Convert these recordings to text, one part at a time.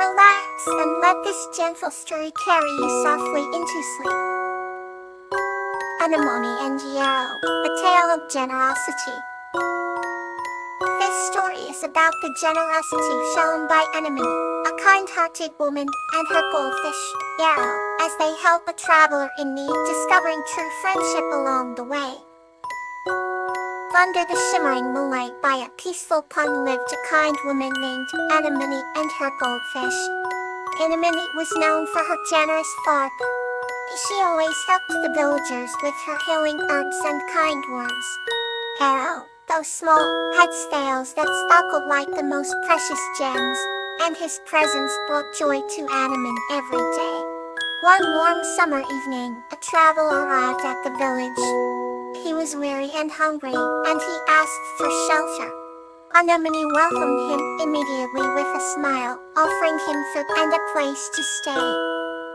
Relax and let this gentle story carry you softly into sleep. Anemone and Yarrow, a tale of generosity. This story is about the generosity shown by Anemone, a kind-hearted woman, and her goldfish, Yarrow, as they help a traveler in need, discovering true friendship along the way. Under the shimmering moonlight by a peaceful pond lived a kind woman named Anemone and her goldfish. Anemone was known for her generous heart. She always helped the villagers with her healing herbs and kind words. Yarrow, though small, had scales that sparkled like the most precious gems, and his presence brought joy to Anemone every day. One warm summer evening, a traveler arrived at the village. He was weary and hungry, and he asked for shelter. Anemone welcomed him immediately with a smile, offering him food and a place to stay.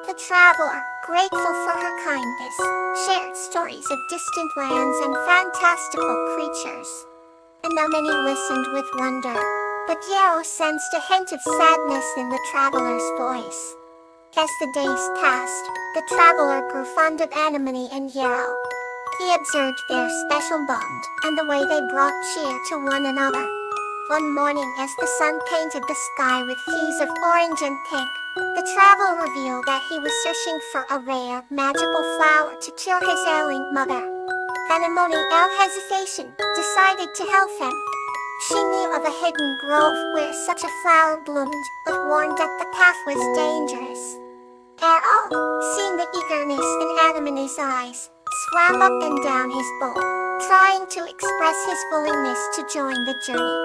The traveler, grateful for her kindness, shared stories of distant lands and fantastical creatures. Anemone listened with wonder, but Yarrow sensed a hint of sadness in the traveler's voice. As the days passed, the traveler grew fond of Anemone and Yarrow. He observed their special bond and the way they brought cheer to one another. One morning, as the sun painted the sky with hues of orange and pink, the traveler revealed that he was searching for a rare, magical flower to cure his ailing mother. Anemone, without hesitation, decided to help him. She knew of a hidden grove where such a flower bloomed, but warned that the path was dangerous. Yarrow, seeing the eagerness in Anemone's eyes, swam up and down his bowl, trying to express his willingness to join the journey.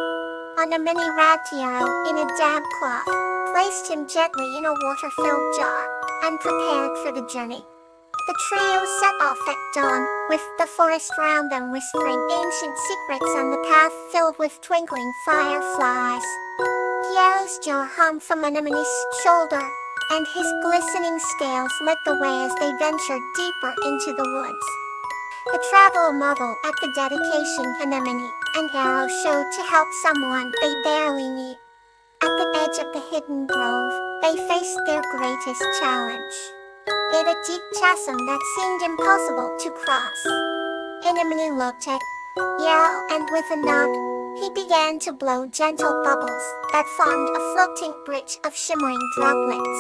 Anemone wrapped Yarrow in a damp cloth, placed him gently in a water-filled jar, and prepared for the journey. The trio set off at dawn, with the forest round them whispering ancient secrets on the path filled with twinkling fireflies. Yarrow's jar hung from Anemone's shoulder, and his glistening scales lit the way as they ventured deeper into the woods. The traveler marveled at the dedication Anemone and Yarrow showed to help someone they barely knew. At the edge of the hidden grove, they faced their greatest challenge. It a deep chasm that seemed impossible to cross. Anemone looked at Yarrow, and with a nod, he began to blow gentle bubbles that formed a floating bridge of shimmering droplets.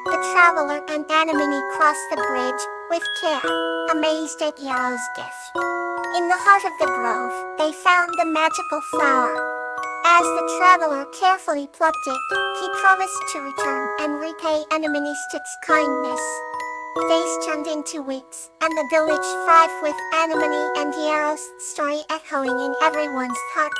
The traveler and Anemone crossed the bridge with care, amazed at Yarrow's gift. In the heart of the grove, they found the magical flower. As the traveler carefully plucked it, he promised to return and repay Anemone's kindness. Days turned into weeks, and the village thrived with Anemone and Yarrow's story echoing in everyone's heart.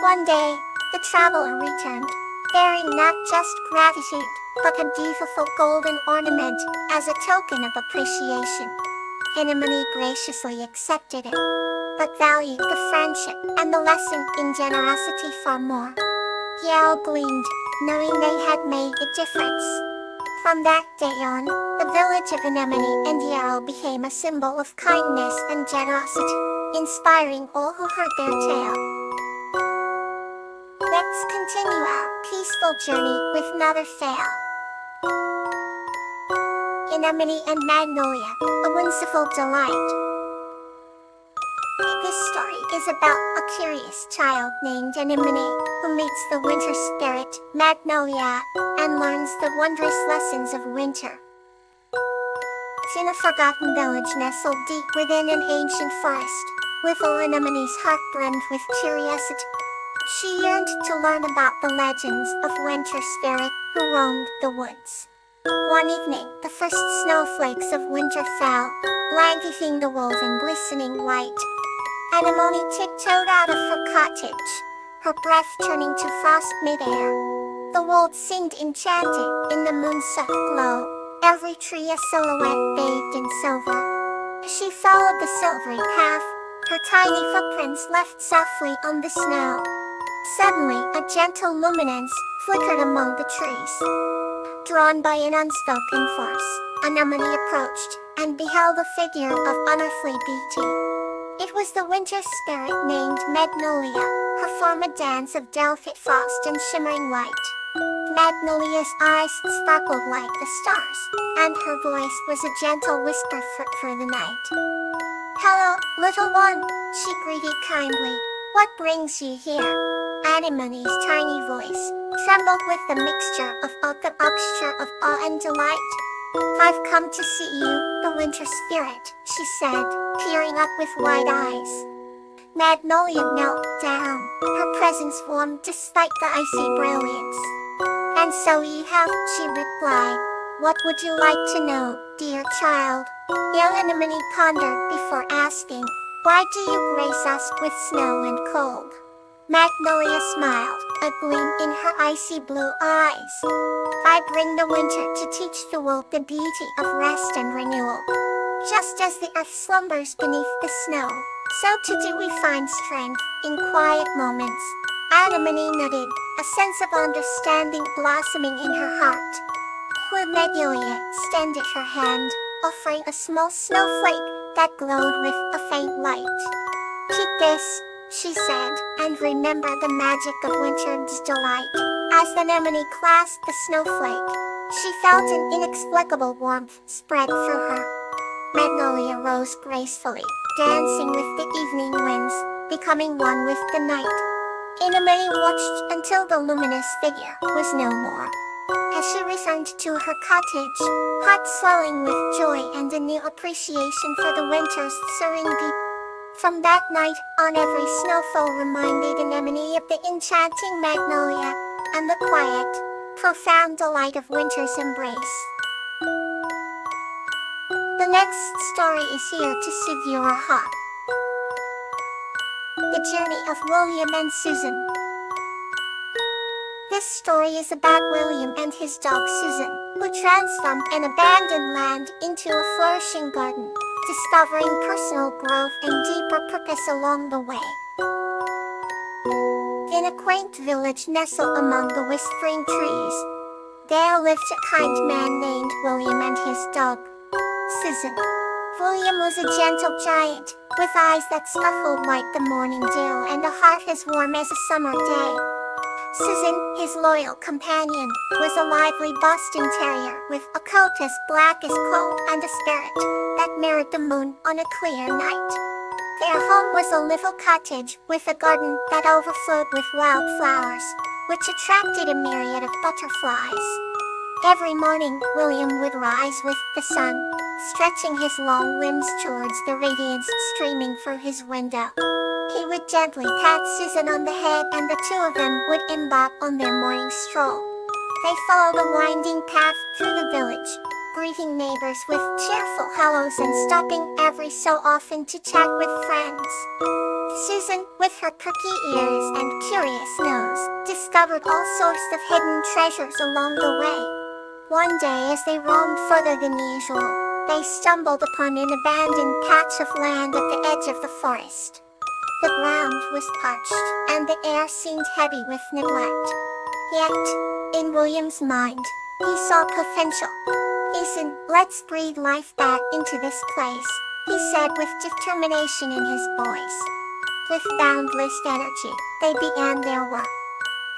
One day, the traveler returned, bearing not just gratitude, but a beautiful golden ornament as a token of appreciation. Anemone graciously accepted it, but valued the friendship and the lesson in generosity far more. Yarrow gleamed, knowing they had made a difference. From that day on, the village of Anemone and Yarrow became a symbol of kindness and generosity, inspiring all who heard their tale. Let's continue our peaceful journey with another tale. Anemone and Magnolia, a whimsical delight. This story is about a curious child named Anemone who meets the winter spirit, Magnolia, and learns the wondrous lessons of winter. In a forgotten village nestled deep within an ancient forest, little Anemone's heart brimmed with curiosity. She yearned to learn about the legends of winter spirit who roamed the woods. One evening, the first snowflakes of winter fell, blanketing the world in glistening light. Anemone tiptoed out of her cottage, her breath turning to frost mid-air. The world seemed enchanted in the moon's soft glow, every tree a silhouette bathed in silver. As she followed the silvery path, her tiny footprints left softly on the snow. Suddenly, a gentle luminance flickered among the trees. Drawn by an unspoken force, Anemone approached and beheld a figure of unearthly beauty. It was the winter spirit named Magnolia, her form a dance of delicate frost and shimmering light. Magnolia's eyes sparkled like the stars, and her voice was a gentle whisper for the night. "Hello, little one," she greeted kindly. "What brings you here?" Anemone's tiny voice trembled with the mixture of awe and delight. "I've come to see you, the winter spirit," she said, peering up with wide eyes. Magnolia knelt down, her presence warm despite the icy brilliance. "And so you have," she replied. "What would you like to know, dear child?" Young Anemone pondered before asking, "Why do you grace us with snow and cold?" Magnolia smiled, a gleam in her icy blue eyes. "I bring the winter to teach the world the beauty of rest and renewal. Just as the earth slumbers beneath the snow, so too do we find strength in quiet moments." Anemone nodded, a sense of understanding blossoming in her heart. Magnolia extended her hand, offering a small snowflake that glowed with a faint light. "Keep this," she said, "and remember the magic of winter's delight." As the anemone clasped the snowflake, she felt an inexplicable warmth spread through her. Magnolia rose gracefully, dancing with the evening winds, becoming one with the night. Anemone watched until the luminous figure was no more. As she returned to her cottage, heart swelling with joy and a new appreciation for the winter's serenity. From that night on, every snowfall reminded Anemone of the enchanting magnolia and the quiet, profound delight of winter's embrace. The next story is here to soothe your heart. The Journey of William and Susan. This story is about William and his dog Susan, who transformed an abandoned land into a flourishing garden, discovering personal growth and deeper purpose along the way. In a quaint village nestled among the whispering trees, there lived a kind man named William and his dog, Susan. William was a gentle giant, with eyes that sparkled like the morning dew and a heart as warm as a summer day. Susan, his loyal companion, was a lively Boston Terrier with a coat as black as coal and a spirit that mirrored the moon on a clear night. Their home was a little cottage with a garden that overflowed with wildflowers, which attracted a myriad of butterflies. Every morning, William would rise with the sun, stretching his long limbs towards the radiance streaming through his window. He would gently pat Susan on the head, and the two of them would embark on their morning stroll. They followed a winding path through the village, greeting neighbors with cheerful hellos and stopping every so often to chat with friends. Susan, with her perky ears and curious nose, discovered all sorts of hidden treasures along the way. One day, as they roamed further than usual, they stumbled upon an abandoned patch of land at the edge of the forest. The ground was parched, and the air seemed heavy with neglect. Yet, in William's mind, he saw potential. "Listen, let's breathe life back into this place," he said with determination in his voice. With boundless energy, they began their work.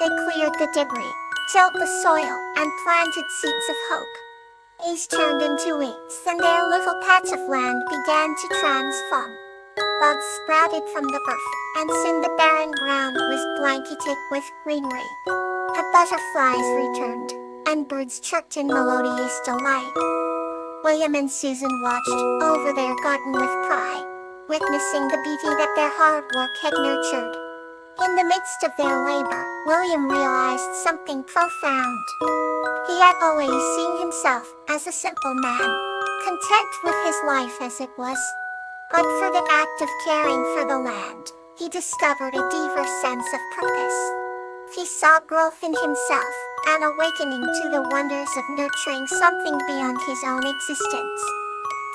They cleared the debris, tilled the soil, and planted seeds of hope. These turned into weeds, and their little patch of land began to transform. Buds sprouted from the earth, and soon the barren ground was blanketed with greenery. The butterflies returned, and birds chirped in melodious delight. William and Susan watched over their garden with pride, witnessing the beauty that their hard work had nurtured. In the midst of their labor, William realized something profound. He had always seen himself as a simple man, content with his life as it was. But for the act of caring for the land, he discovered a deeper sense of purpose. He saw growth in himself, an awakening to the wonders of nurturing something beyond his own existence.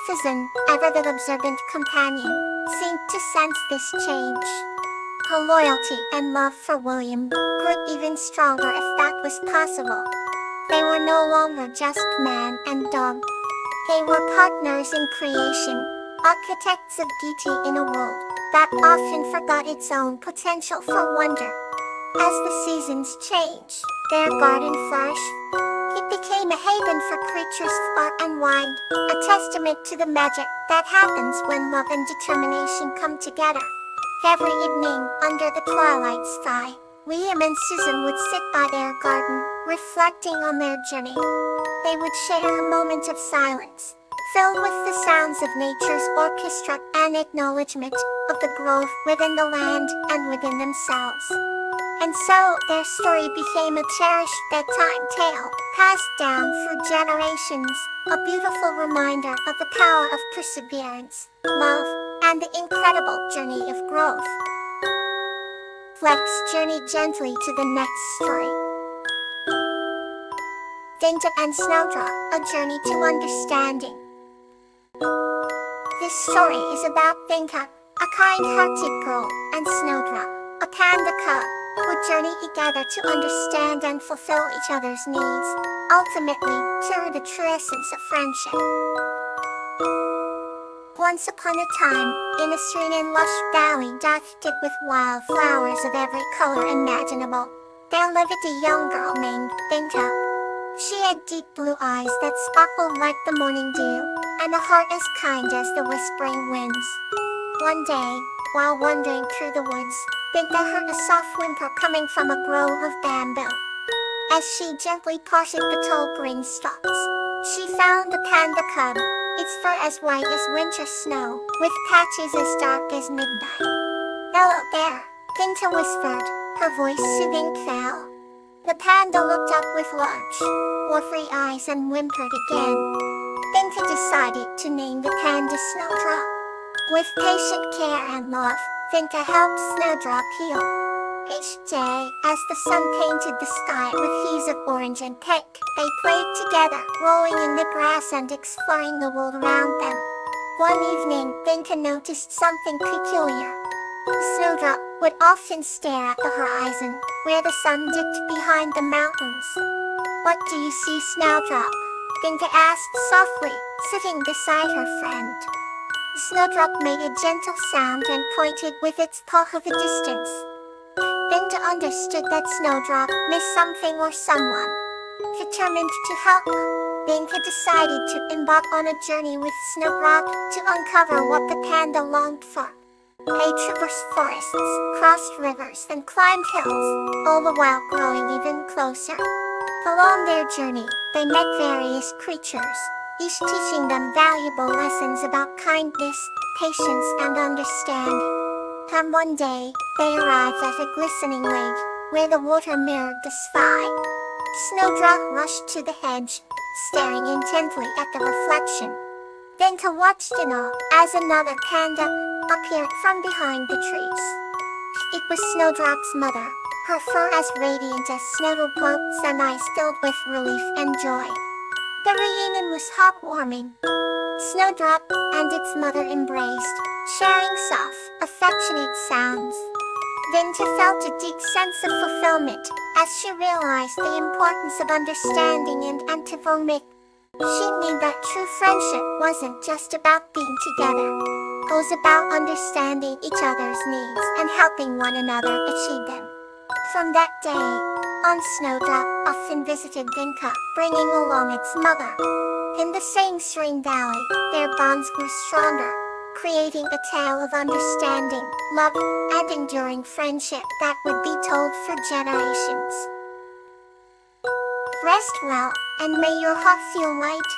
Susan, ever the observant companion, seemed to sense this change. Her loyalty and love for William grew even stronger if that was possible. They were no longer just man and dog. They were partners in creation, architects of beauty in a world that often forgot its own potential for wonder. As the seasons changed, their garden flourished. It became a haven for creatures far and wide, a testament to the magic that happens when love and determination come together. Every evening, under the twilight sky, Liam and Susan would sit by their garden, reflecting on their journey. They would share a moment of silence, filled with the sounds of nature's orchestra and acknowledgement of the growth within the land and within themselves. And so, their story became a cherished bedtime tale, passed down through generations, a beautiful reminder of the power of perseverance, love, and the incredible journey of growth. Let's journey gently to the next story. Dinta and Snowdrop, a journey to understanding. This story is about Dinta, a kind-hearted girl, and Snowdrop, a panda cub, who journey together to understand and fulfill each other's needs, ultimately through the true essence of friendship. Once upon a time, in a serene and lush valley dotted with wild flowers of every color imaginable, there lived a young girl named Dinta. She had deep blue eyes that sparkled like the morning dew, and a heart as kind as the whispering winds. One day, while wandering through the woods, Dinta heard a soft whimper coming from a grove of bamboo. As she gently parted the tall green stalks, she found the panda cub, its fur as white as winter snow, with patches as dark as midnight. "Hello there," Dinta whispered, her voice soothing Cal. The panda looked up with large, watery eyes and whimpered again. Dinta decided to name the panda Snowdrop. With patient care and love, Dinta helped Snowdrop heal. Each day, as the sun painted the sky with hues of orange and pink, they played together, rolling in the grass and exploring the world around them. One evening, Dinta noticed something peculiar. Snowdrop would often stare at the horizon, where the sun dipped behind the mountains. "What do you see, Snowdrop?" Dinta asked softly, sitting beside her friend. Snowdrop made a gentle sound and pointed with its paw to the distance. Dinta understood that Snowdrop missed something or someone. Determined to help, Dinta decided to embark on a journey with Snowdrop to uncover what the panda longed for. They traversed forests, crossed rivers, and climbed hills, all the while growing even closer. Along their journey, they met various creatures, each teaching them valuable lessons about kindness, patience, and understanding. And one day, they arrived at a glistening lake, where the water mirrored the sky. Snowdrop rushed to the hedge, staring intently at the reflection. Dinta watched in awe as another panda appeared from behind the trees. It was Snowdrop's mother, her fur as radiant as Snowdrop's and eyes filled with relief and joy. The reunion was heartwarming. Snowdrop and its mother embraced, sharing soft, affectionate sounds. Dinta felt a deep sense of fulfillment as she realized the importance of understanding and empathy. She knew that true friendship wasn't just about being together. It was about understanding each other's needs and helping one another achieve them. From that day on, Snowdrop often visited Dinta, bringing along its mother. In the same serene valley, their bonds grew stronger, creating a tale of understanding, love, and enduring friendship that would be told for generations. Rest well, and may your heart feel light.